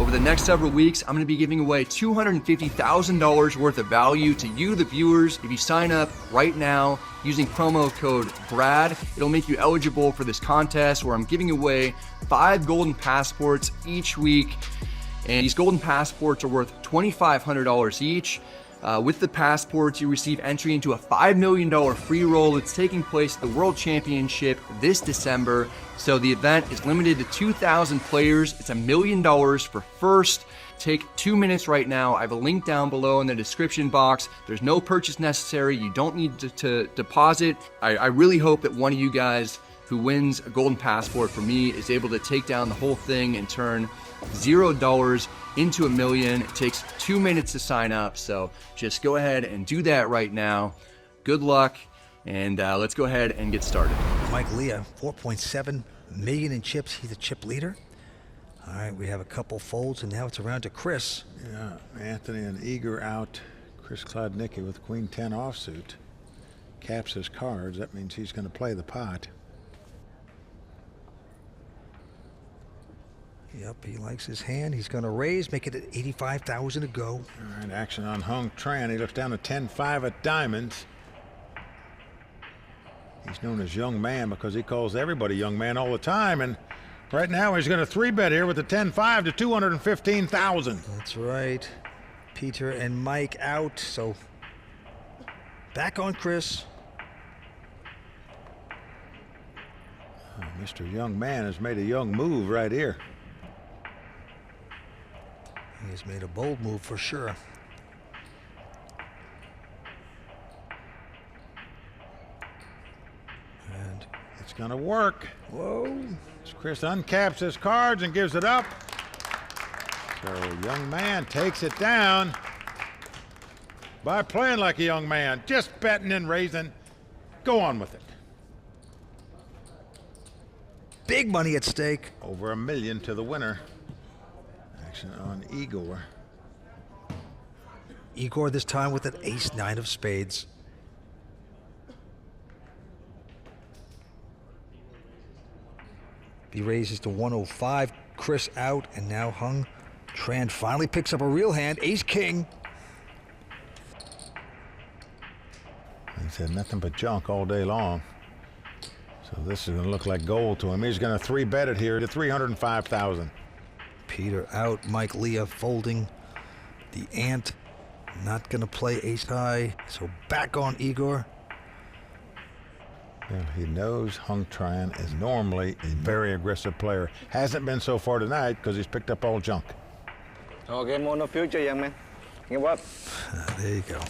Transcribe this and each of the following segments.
Over the next several weeks, I'm going to be giving away $250,000 worth of value to you, the viewers. If you sign up right now using promo code BRAD, it'll make you eligible for this contest where I'm giving away 5 golden passports each week. And these golden passports are worth $2,500 each. With the passports, you receive entry into a $5 million free roll that's taking place at the World Championship this December. So the event is limited to 2,000 players. It's $1 million for first. Take 2 minutes right now. I have a link down below in the description box. There's no purchase necessary. You don't need to deposit. I really hope that one of you guys who wins a golden passport from me is able to take down the whole thing and turn $0 into $1 million. It takes 2 minutes to sign up, so just go ahead and do that right now. Good luck, and let's go ahead and get started. Mike Leah, 4.7 million in chips. He's a chip leader. All right, we have a couple folds, and now it's around to Chris. Yeah, Anthony and Igor out. Chris Klodnicki with Queen 10 offsuit. Caps his cards. That means he's going to play the pot. Yep, he likes his hand. He's going to raise, make it at 85,000 to go. All right, action on Hung Tran. He looks down to 10-5 at diamonds. He's known as Young Man because he calls everybody Young Man all the time. And right now he's going to 3-bet here with the 10-5 to 215,000. That's right. Peter and Mike out, so back on Chris. Oh, Mr. Young Man has made a young move right here. He has made a bold move for sure. And it's going to work. Whoa. As Chris uncaps his cards and gives it up. So Young Man takes it down by playing like a young man, just betting and raising. Go on with it. Big money at stake. Over $1 million to the winner. Action on Igor. Igor this time with an ace-9 of spades. He raises to 105. Chris out, and now Hung Tran finally picks up a real hand. Ace-king. He's had nothing but junk all day long. So this is going to look like gold to him. He's going to 3-bet it here to 305,000. Peter out. Mike Leah folding. The ant not going to play ace high. So back on Igor. Well, he knows Hung Tran is normally a very aggressive player. Hasn't been so far tonight because he's picked up all junk. Okay, more no future, young man. Give up. There you go.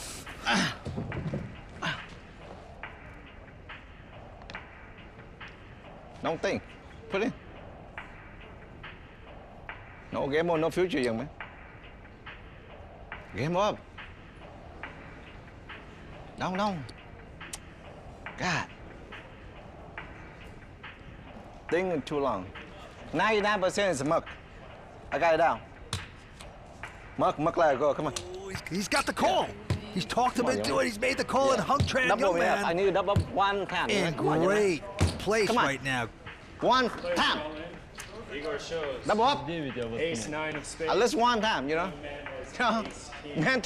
Don't think. Put in. No game on, no future, young man. Game up. No. God. Think too long. 99% is muck. I got it down. Muck, let it go. Come on. Oh, he's got the call. He's talked him into it. He's made the call, and Hung Tran, Double young me man, up. I need to double one time. in Come on, young man. great place Come on. right now. One time. Igor shows. Double up. Ace-9 of spades. At least one time, you know. Meant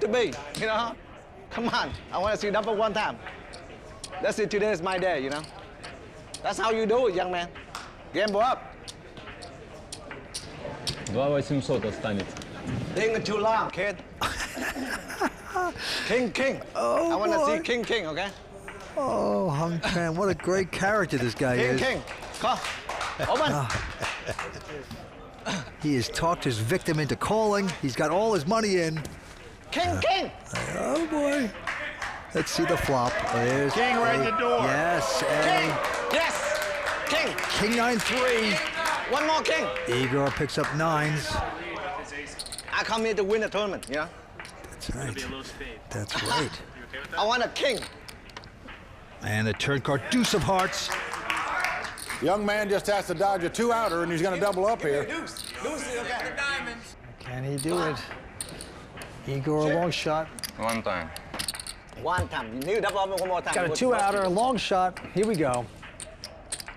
to be, you know. Come on, I want to see double one time. That's it, today is my day, you know. That's how you do it, young man. Gamble up. 2800 останется. Think too long, kid. King. Oh, I want to boy. see king, okay? Oh, Hung Tran, what a great character this guy is. King. Come. Open. He has talked his victim into calling. He's got all his money in. King. Oh, boy. Let's see the flop. There's King right in the door. Yes, King. A. Yes. King. King 9-3. One more king. Igor picks up 9s. I come here to win a tournament, you know? That's right. That's right. I want a king. And a turn card, deuce of hearts. Young Man just has to dodge a 2-outer, and he's going to double up here. Deuce is okay. Can he do it? Igor, a long shot. One time. One time. You need to double up one more time. Got a 2-outer, a long shot. Here we go.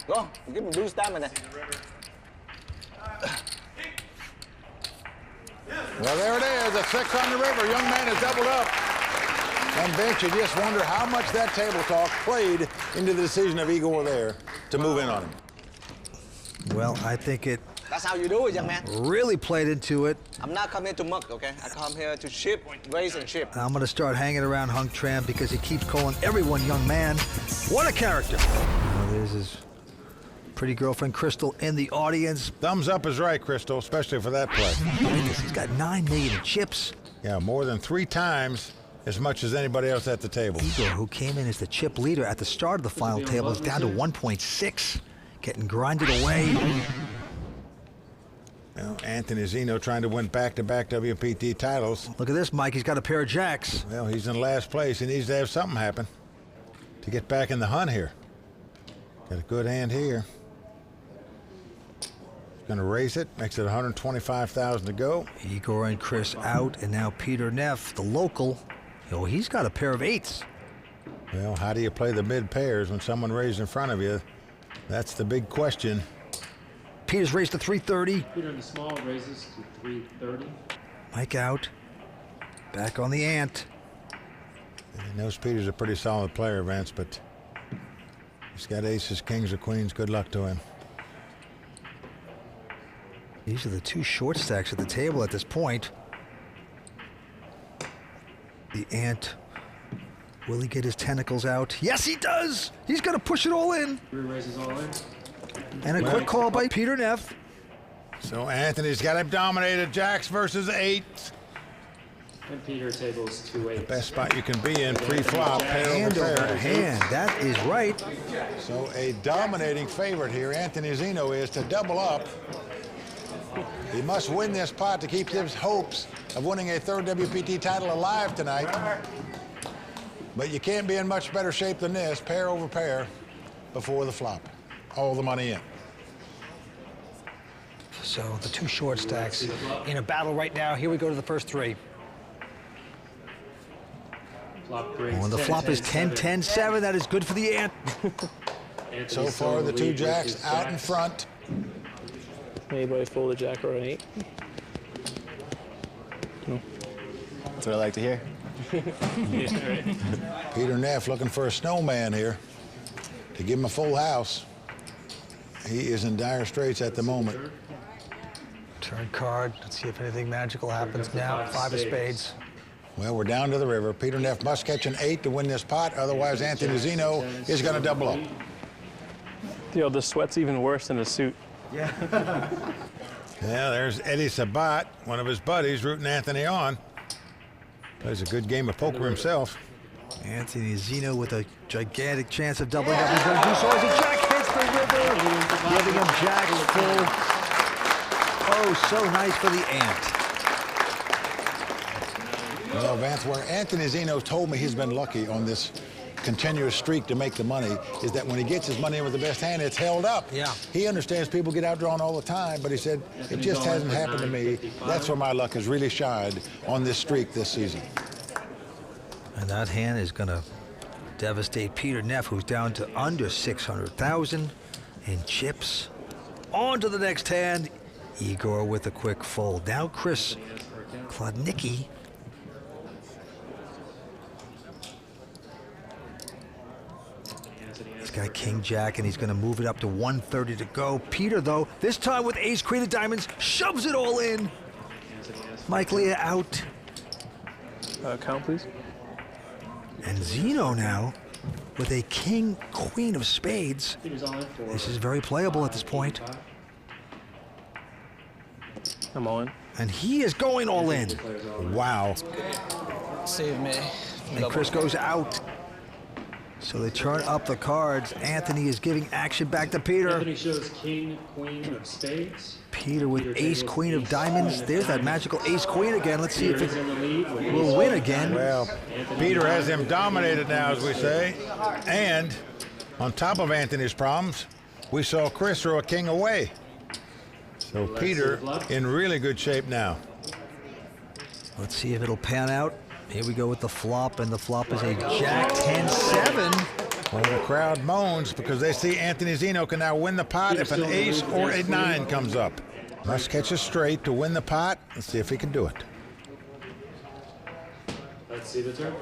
Go. Give him deuce diamond. Well, there it is, a 6 on the river. Young man has doubled up. And Vince, you just wonder how much that table talk played into the decision of Igor there to move in on him. Well, I think it That's how you do it, young man. really played into it. I'm not coming to muck, okay? I come here to ship, raise, and ship. I'm going to start hanging around Hung Tran because he keeps calling everyone young man. What a character. Well, there's his pretty girlfriend, Crystal, in the audience. Thumbs up is right, Crystal, especially for that play. Look at this. He's got 9 million in chips. Yeah, more than 3 times as much as anybody else at the table. Igor, who came in as the chip leader at the start of the final table, is down to 1.6, getting grinded away. Well, Anthony Zinno trying to win back-to-back WPT titles. Look at this, Mike. He's got a pair of jacks. Well, he's in last place. He needs to have something happen to get back in the hunt here. Got a good hand here. Gonna raise it, makes it 125,000 to go. Igor and Chris out, and now Peter Neff, the local. Oh, he's got a pair of 8s. Well, how do you play the mid pairs when someone raised in front of you? That's the big question. Peter's raised to 330. Peter in the small raises to 330. Mike out. Back on the ant. He knows Peter's a pretty solid player, Vince, but he's got aces, kings, or queens. Good luck to him. These are the 2 short stacks at the table at this point. The ant. Will he get his tentacles out? Yes, he does! He's going to push it all in. Raises all in. And a quick call by Peter Neff. So Anthony's got him dominated. Jacks versus 8s. And Peter tables 2 8s. Best spot you can be in pre-flop. Pair Hand over over pair. hand. That is right. So a dominating favorite here, Anthony Zinno, is to double up. He must win this pot to keep his hopes of winning a 3rd WPT title alive tonight. But you can't be in much better shape than this, pair over pair, before the flop. All the money in. So the 2 short stacks in a battle right now. Here we go to the first 3. When the flop is 10-10-7, that is good for the ant. So far, the 2 jacks out in front. Anybody fold a jack or an 8? No. That's what I like to hear. Peter Neff looking for a snowman here to give him a full house. He is in dire straits at the moment. Turn card. Let's see if anything magical happens now. 5 of spades. Well, we're down to the river. Peter Neff must catch an 8 to win this pot. Otherwise, Anthony Zinno is going to double up. Yo, the sweat's even worse than the suit. Yeah, there's Eddie Sabat, one of his buddies, rooting Anthony on. Plays a good game of poker himself. Anthony Zinno with a gigantic chance of doubling up. He's going to do so as a jack hits the river, giving him jacks full. Oh, so nice for the ant. Well, Vance, where Anthony Zinno told me he's been lucky on this continuous streak to make the money is that when he gets his money in with the best hand, it's held up. Yeah. He understands people get outdrawn all the time, but he said, it just hasn't happened to me. That's where my luck has really shined on this streak this season. And that hand is going to devastate Peter Neff, who's down to under 600,000 in chips. On to the next hand. Igor with a quick fold. Now Chris Klodnicki. He's got King Jack, and he's going to move it up to 130 to go. Peter, though, this time with Ace Queen of Diamonds, shoves it all in. Mike Leah out. Count, please. And Zinno now with a King Queen of Spades. This is very playable at this point. I'm all in. And he is going all in. Wow. Save me. And Chris goes out. So they turn up the cards. Anthony is giving action back to Peter. Anthony shows King, Queen of Spades. Peter with Ace Queen of Diamonds. There's that magical Ace Queen again. Let's see if it will win again. Well, Peter has him dominated now, as we say. And on top of Anthony's problems, we saw Chris throw a king away. So Peter in really good shape now. Let's see if it'll pan out. Here we go with the flop, and the flop is a Jack 10-7. Well, the crowd moans because they see Anthony Zinno can now win the pot if an ace or a 9 comes up. Must catch a straight to win the pot. Let's see if he can do it. Let's see the turn.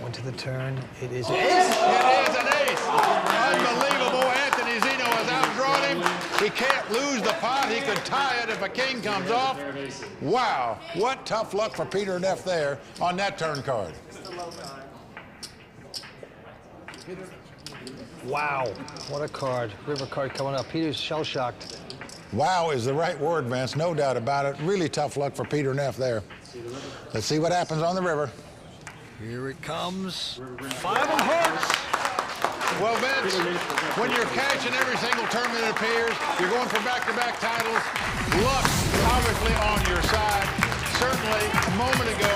Went to the turn. It is. It is an ace. Unbelievable. Anthony Zinno has outdrawn him. He can't lose the pot. He could tie it if a king comes off. Wow. What tough luck for Peter Neff there on that turn card. Wow. What a card. River card coming up. Peter's shell-shocked. Wow is the right word, Vince. No doubt about it. Really tough luck for Peter Neff there. Let's see what happens on the river. Here it comes. 5 of hearts. Well, Vince, when you're catching every single tournament it appears, you're going for back-to-back titles. Luck obviously on your side. Certainly, a moment ago,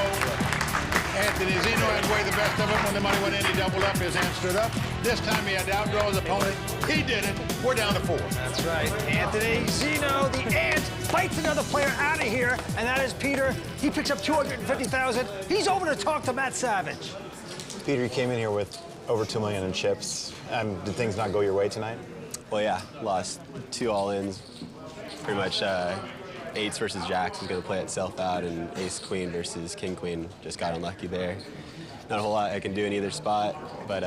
Anthony Zinno had way the best of it. When the money went in, he doubled up, his hand stood up. This time he had to outdraw his opponent. He did it. We're down to 4. That's right. Anthony Zinno, the Ant, fights another player out of here, and that is Peter. He picks up $250,000. He's over to talk to Matt Savage. Peter, you came in here with over $2 million in chips. Did things not go your way tonight? Well, yeah, lost 2 all-ins. Pretty much eights versus jacks was going to play itself out, and ace-queen versus king-queen just got unlucky there. Not a whole lot I can do in either spot, but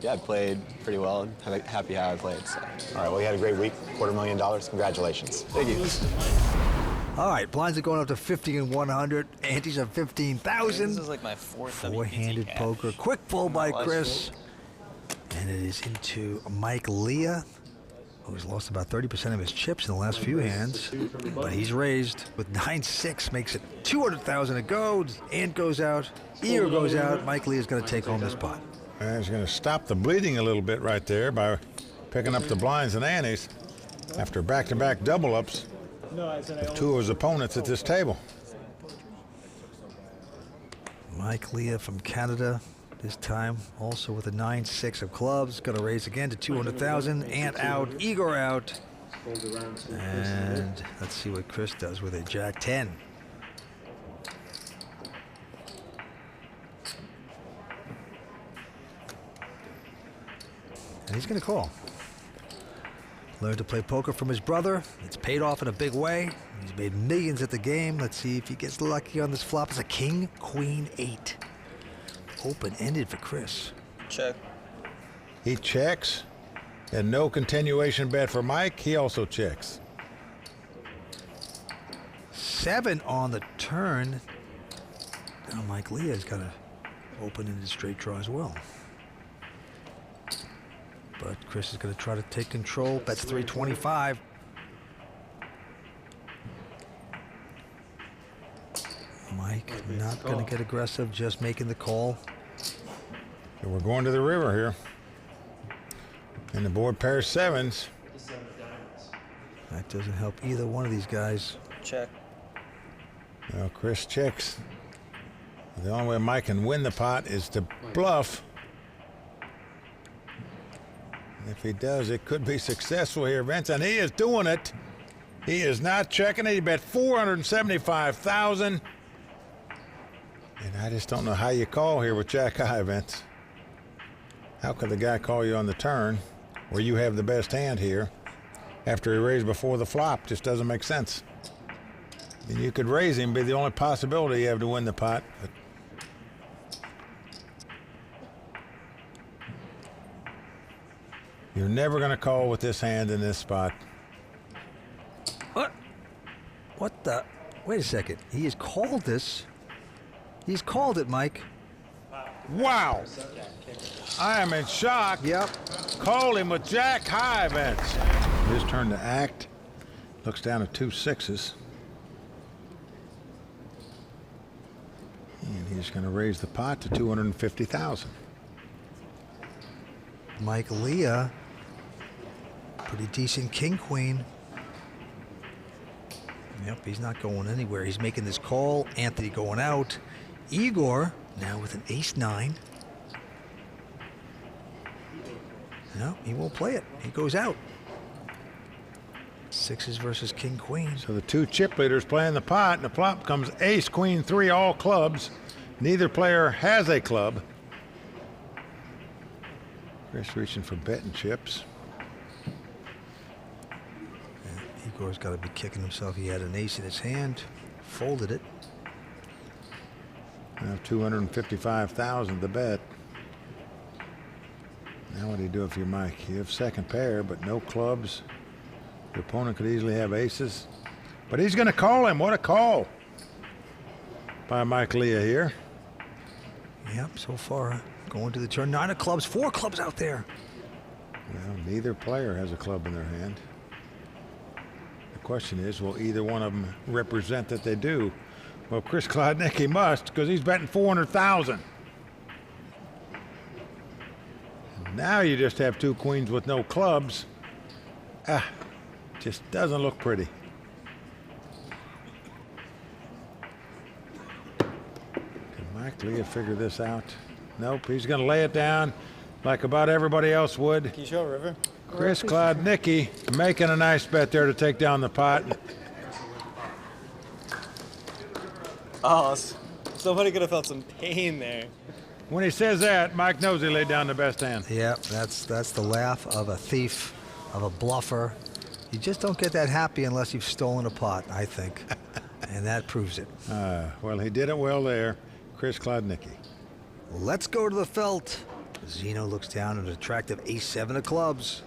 yeah, I played pretty well. I'm happy how I played. So. All right, well, you had a great week, $250,000. Congratulations. Thank you. All right, blinds are going up to 50 and 100. Antes are 15,000. This is like my 4th Four-handed poker. Quick pull by Chris. And it is into Mike Leah, who's lost about 30% of his chips in the last few hands. But he's raised with 9-6, makes it 200,000 it goes. Ant goes out, Igor goes out. Mike Leah's going to take home this pot. And he's going to stop the bleeding a little bit right there by picking up the blinds and antes after back-to-back double-ups with 2 of his opponents at this table. Mike Leah from Canada, this time also with a 9-6 of clubs. Going to raise again to 200,000. Ant out, Igor out. And let's see what Chris does with a Jack-10. And he's going to call. Learned to play poker from his brother. It's paid off in a big way. He's made millions at the game. Let's see if he gets lucky on this flop. It's a king, queen, 8. Open-ended for Chris. Check. He checks. And no continuation bet for Mike. He also checks. 7 on the turn. Now Mike Leah's got an open-ended straight draw as well. But Chris is going to try to take control. That's 325. Mike not going to get aggressive, just making the call. So we're going to the river here. And the board pairs 7s. That doesn't help either one of these guys. Check. Well, Chris checks. The only way Mike can win the pot is to bluff. If he does, it could be successful here, Vince, and he is doing it. He is not checking it. He bet $475,000. And I just don't know how you call here with Jack High, Vince. How could the guy call you on the turn where you have the best hand here after he raised before the flop? Just doesn't make sense. And you could raise him, be the only possibility you have to win the pot. But you're never going to call with this hand in this spot. What? What the? Wait a second. He has called this. He's called it, Mike. Wow. I am in shock. Yep. Called him with Jack High, Vince. His turn to act. Looks down at 2 6s. And he's going to raise the pot to $250,000. Mike Leah. Pretty decent king, queen. Yep, he's not going anywhere. He's making this call. Anthony going out. Igor now with an ace-9. No, he won't play it. He goes out. 6s versus king, queen. So the 2 chip leaders playing the pot, and the flop comes ace, queen, 3, all clubs. Neither player has a club. Chris reaching for betting chips. Igor's got to be kicking himself. He had an ace in his hand, folded it. Now 255,000 to bet. Now what do you do if you're Mike? You have second pair, but no clubs. Your opponent could easily have aces. But he's going to call him. What a call by Mike Leah here. Yep, so far going to the turn. 9 of clubs, 4 clubs out there. Well, neither player has a club in their hand. The question is, will either one of them represent that they do? Well, Chris Klodnicki must, because he's betting 400,000. Now you just have 2 queens with no clubs. Just doesn't look pretty. Can Mike Leah figure this out? Nope, he's going to lay it down like about everybody else would. Can you show River? Chris Klodnicki making a nice bet there to take down the pot. Oh, somebody could have felt some pain there. When he says that, Mike knows he laid down the best hand. Yep, that's the laugh of a thief, of a bluffer. You just don't get that happy unless you've stolen a pot, I think. And that proves it. Well, he did it well there, Chris Klodnicki. Let's go to the felt. Zinno looks down at an attractive ace-7 of clubs.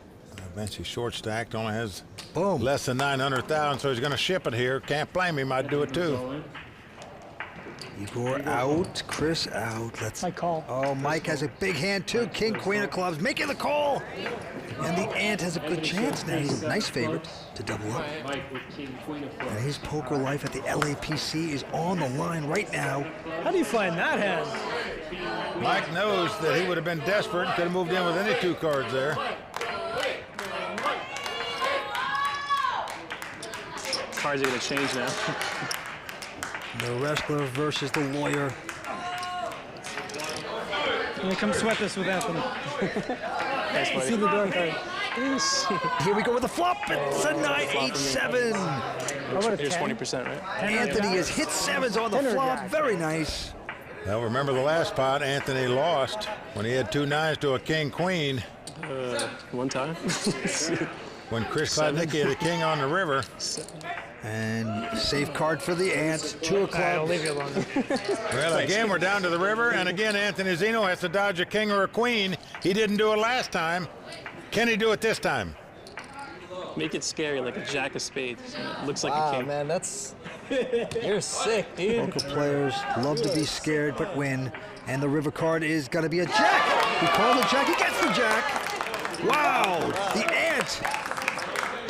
Eventually short stacked, only has Boom. less than 900,000, so he's going to ship it here. Can't blame him. I'd do it too. Igor out, Chris out. Let's. I call. Oh, Mike has a big hand too. King, queen of clubs, making the call. And the ant has a good chance now. He's a nice favorite to double up. Mike with king, queen of clubs. And his poker life at the LAPC is on the line right now. How do you find that hand? Mike knows that he would have been desperate and could have moved in with any 2 cards there. Cards are going to change now. The wrestler versus the lawyer. Yeah, come sweat this with Anthony. Thanks, buddy. See the door card. Here we go with the flop. It's a 9-8-7. Here's 20%, right? Anthony has hit 7s on the flop. Very nice. Well, remember the last pot, Anthony lost when he had 2 9s to a king queen. One time. When Chris Klodnicki had a king on the river. And safe card for the ant. 2 of clubs. I'll leave you alone. Well, again, we're down to the river, and again, Anthony Zinno has to dodge a king or a queen. He didn't do it last time. Can he do it this time? Make it scary, like a jack of spades. It looks like a king. Man, that's... You're sick, dude. Poker players love to be scared but win. And the river card is going to be a jack. He called the jack. He gets the jack. Wow. The ant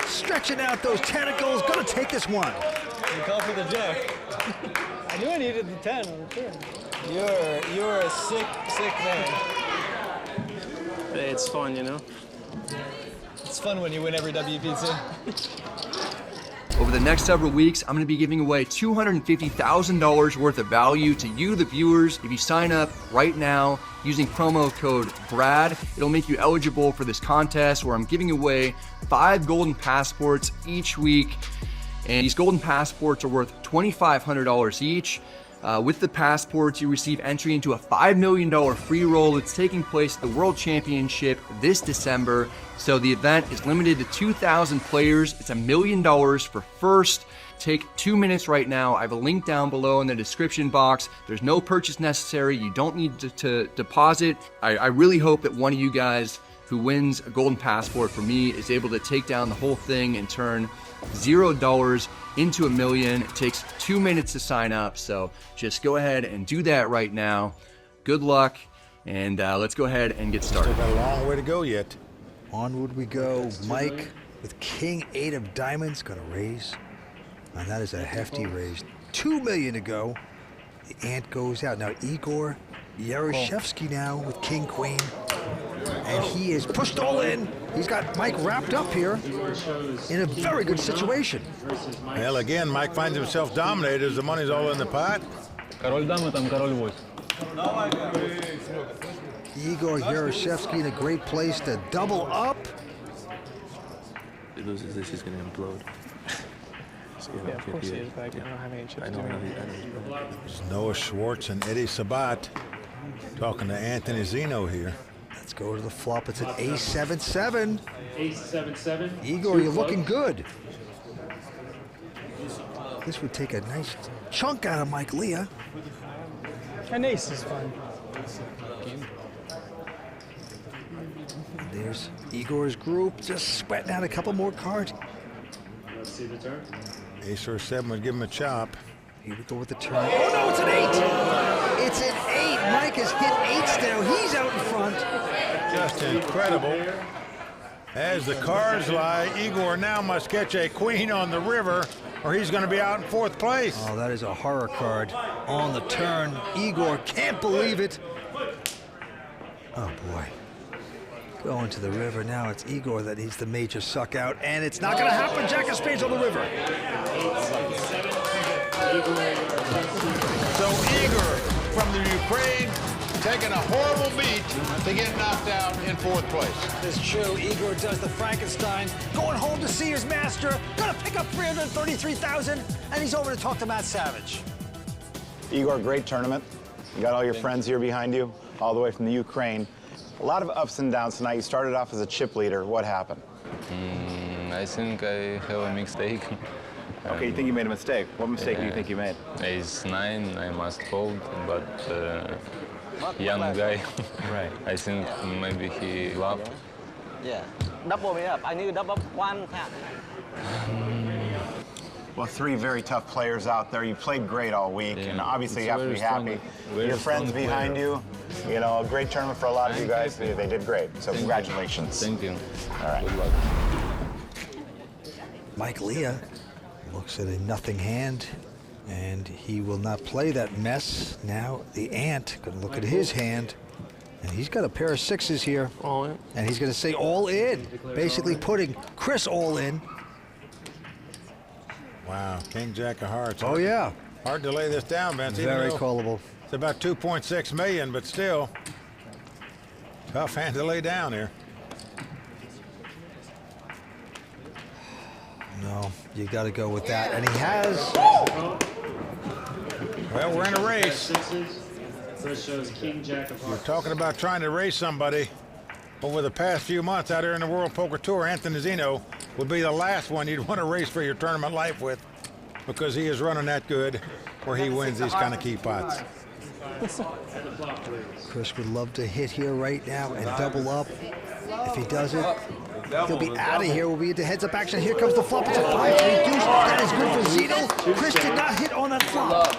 stretching out those tentacles. Going to take this one. You called for the jack. I knew I needed the 10 on the turn. You're a sick man. Hey, it's fun, you know? It's fun when you win every WPT. Over the next several weeks, I'm going to be giving away $250,000 worth of value to you, the viewers. If you sign up right now using promo code BRAD, it'll make you eligible for this contest where I'm giving away 5 golden passports each week. And these golden passports are worth $2,500 each. With the passports, you receive entry into a $5 million free roll that's taking place at the World Championship this December. So the event is limited to 2,000 players. It's $1 million for first. Take 2 minutes right now. I have a link down below in the description box. There's no purchase necessary. You don't need to deposit. I really hope that one of you guys who wins a golden passport for me is able to take down the whole thing and turn $0 into $1 million. It takes 2 minutes to sign up, so just go ahead and do that right now. Good luck, and let's go ahead and get started. Still got a long way to go yet. Onward we go. Mike with King 8 of diamonds going to raise. And that is a hefty raise. $2 million to go. The ant goes out. Now Igor Yaroshevskyy now with King Queen. And he is pushed all in. He's got Mike wrapped up here in a very good situation. Well, again, Mike finds himself dominated as the money's all in the pot. Igor Yaroshevskyy in a great place to double up. If he loses this, he's going to implode. Yeah, of course he is, but I don't have any chips. I know. It's Noah Schwartz and Eddie Sabat talking to Anthony Zinno here. Let's go to the flop. It's an ace 7-7. Ace 7-7. Igor, you're looking good. This would take a nice chunk out of Mike Leah. An ace is fine. There's Igor's group just sweating out a couple more cards. Let's see the turn. Ace or 7 would give him a chop. Here we go with the turn. Oh no, it's an 8! It's an 8! Mike has hit 8s now. He's out in front. Just incredible. As the cards lie, Igor now must catch a queen on the river or he's going to be out in 4th place. Oh, that is a horror card on the turn. Igor can't believe it. Oh boy. Going to the river now. It's Igor that needs the major suck out, and it's not going to happen. Jack of spades on the river. So Igor from the Ukraine taking a horrible beat to get knocked out in 4th place. It's true. Igor does the Frankenstein, going home to see his master, gonna pick up 333,000, and he's over to talk to Matt Savage. Igor, great tournament. You got all your friends here behind you, all the way from the Ukraine. A lot of ups and downs tonight. You started off as a chip leader. What happened? I think I have a mistake. Okay, you think you made a mistake. What mistake do you think you made? Ace 9, I must fold, but young guy. Right. I think maybe he bluffed. Yeah. Double me up. I need to double 1 tap. Well, 3 very tough players out there. You played great all week, Yeah, and obviously you it's have to be very happy. strong, Your friends strong behind player. you know, a great tournament for a lot of you guys. happy. They did great. So congratulations. Thank you. All right. Good luck. Mike Leah looks at a nothing hand, and he will not play that mess. Now the ant going to look at his hand, and he's got a pair of 6s here. All in. And he's going to say all in, basically putting Chris all in. Wow, King Jack of Hearts. Oh yeah, Hard to lay this down, Vince. even very though callable. It's about 2.6 million, but still tough hand to lay down here. No, you got to go with that, and he has. Well, we're in a race. 6s. Chris shows King Jack of We're Hearts. talking about trying to race somebody. Over the past few months out here in the World Poker Tour, Anthony Zinno would be the last one you'd want to race for your tournament life with, because he is running that good where he wins these kind of key pots. And the flop, please. Chris would love to hit here right now and double up. If he does it, he'll be out of here. We'll be into heads-up action. Here comes the flop. It's a 5 reduced. That is good for Zinno. Chris did not hit on that flop.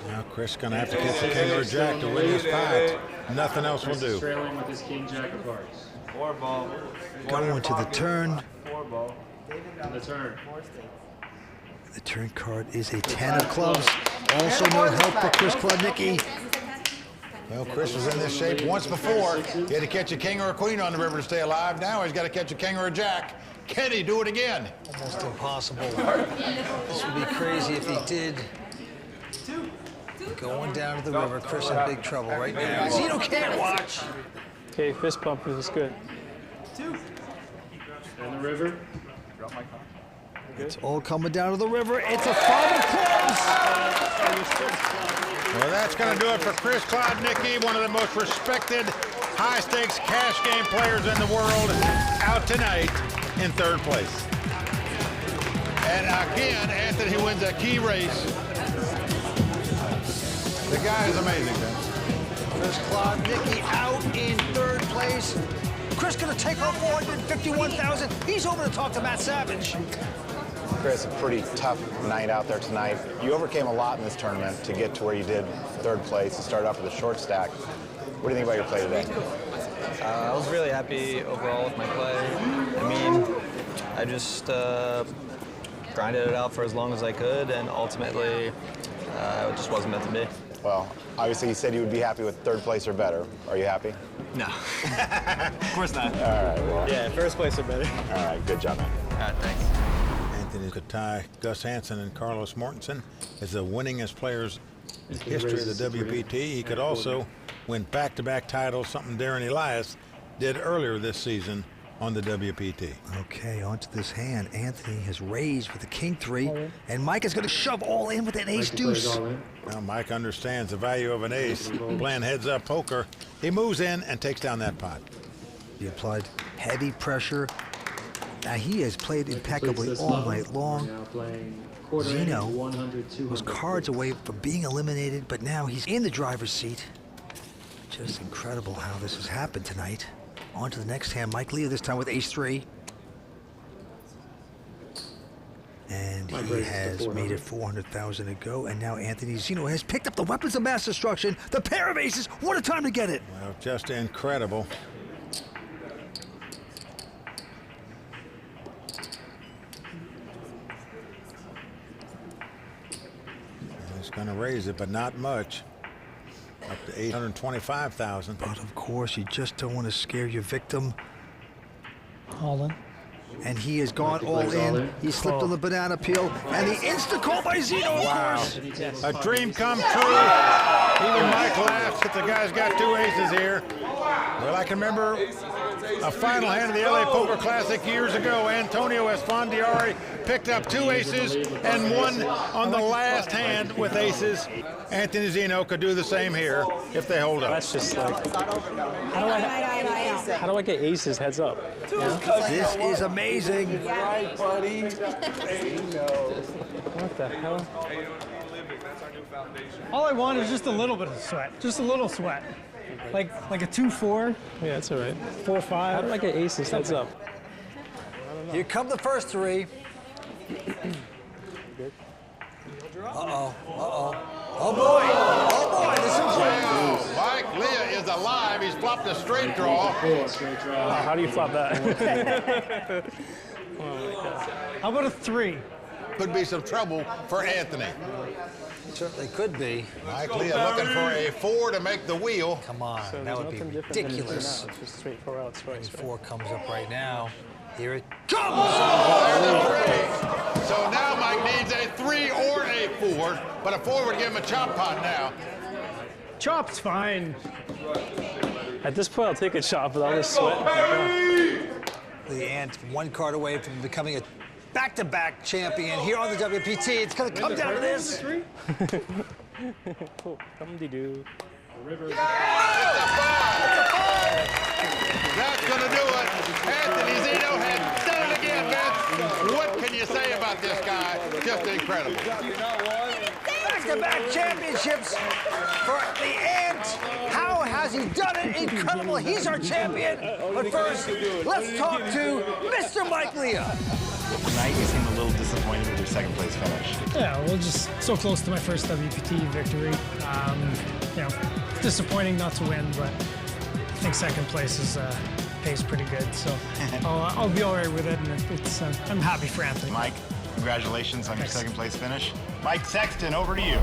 Now Chris going to have to catch a king or a jack to win this pot. Nothing else will Chris is do. trailing with his King Jack of Hearts. Going to the turn. And the turn. The turn card is a 10 of clubs. Also no help for Chris Klodnicki. Well, Chris was in this shape once before. He had to catch a king or a queen on the river to stay alive. Now he's got to catch a king or a jack. Can he do it again? Almost impossible. This would be crazy if he did. Going down to the river, Chris in big trouble right now. Zinno can't watch. Okay, fist pump is good. And the river. It's all coming down to the river. It's a 5 of clubs. Well, that's going to do it for Chris Klodnicki, one of the most respected high-stakes cash game players in the world, out tonight in 3rd place. And again, Anthony wins a key race. The guy is amazing, man. Chris Klodnicki out in 3rd place. Chris gonna take home 451,000. He's over to talk to Matt Savage. Chris, a pretty tough night out there tonight. You overcame a lot in this tournament to get to where you did, 3rd place, and start off with a short stack. What do you think about your play today? I was really happy overall with my play. I mean, I just grinded it out for as long as I could, and ultimately, it just wasn't meant to be. Well, obviously you said you would be happy with 3rd place or better. Are you happy? No. Of course not. All right, well. Yeah, 1st place or better. All right, good job, man. All right, thanks. Anthony could tie Gus Hansen and Carlos Mortensen as the winningest players in history of the WPT. He could also win back-to-back titles, something Darren Elias did earlier this season on the WPT. Okay, onto this hand. Anthony has raised with the king 3, and Mike is going to shove all in with an ace deuce. Now Mike understands the value of an ace. Playing heads-up poker, he moves in and takes down that pot. He applied heavy pressure. Now, he has played impeccably all night long. Zinno was cards away from being eliminated, but now he's in the driver's seat. Just incredible how this has happened tonight. On to the next hand. Mike Leah this time with ace-3. And he has made it 400,000 to go, and now Anthony Zinno has picked up the weapons of mass destruction, the pair of aces. What a time to get it! Well, just incredible. He's going to raise it, but not much. Up to 825,000. But of course, you just don't want to scare your victim. All in. And he has gone all in. He slipped on the banana peel, and the insta call by Zinno, of course. A dream come true. Even Mike laughs that the guy's got 2 aces here. Well, I can remember a final hand of the L.A. Poker Classic years ago. Antonio Esfandiari picked up 2 aces and won on the last hand with aces. Anthony Zinno could do the same here if they hold up. That's just like, how do I get aces heads up? This is amazing. Right, buddy. What the hell? All I want is just a little bit of sweat. Just a little sweat. Like a 2-4. Yeah, that's all right. 4-5. How do I get aces heads up? Here come the first 3. Uh-oh. Uh-oh. Oh, boy. Oh, boy. This is Mike Leah is alive. He's flopped a straight draw. How do you flop that? How about a 3? Could be some trouble for Anthony. certainly could be. Mike Leah looking for a 4 to make the wheel. Come on, So that would be ridiculous. It's just straight 4 outs, right? 4 comes up right now. Here it comes! There's a 3. So now Mike needs a 3 or a 4, but a 4 would give him a chop pot now. Chop's fine. At this point, I'll take a chop with all this sweat. The Ant 1 card away from becoming a back-to-back champion here on the WPT. It's going to come down to this. Cool. Come-de-doo. That's going to do it. Anthony Zinno has done it again, Vince. What can you say about this guy? Just incredible. Back-to-back championships for the Ant. How has he done it? Incredible. He's our champion. But first, let's talk to Mr. Mike Leah. Tonight you seem a little disappointed with your second place finish. Yeah, well, just so close to my first WPT victory. You know, disappointing not to win, but I think second place is pays pretty good. So I'll be all right with it, and it's I'm happy for Anthony. Mike, congratulations on your second place finish. Mike Sexton, over to you.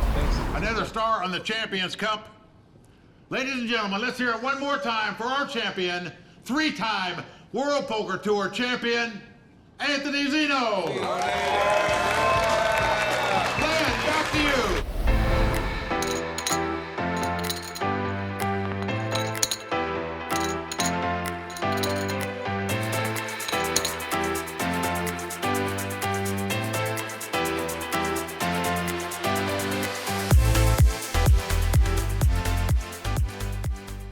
Another star on the Champions Cup. Ladies and gentlemen, let's hear it one more time for our champion, 3-time World Poker Tour champion, Anthony Zinno.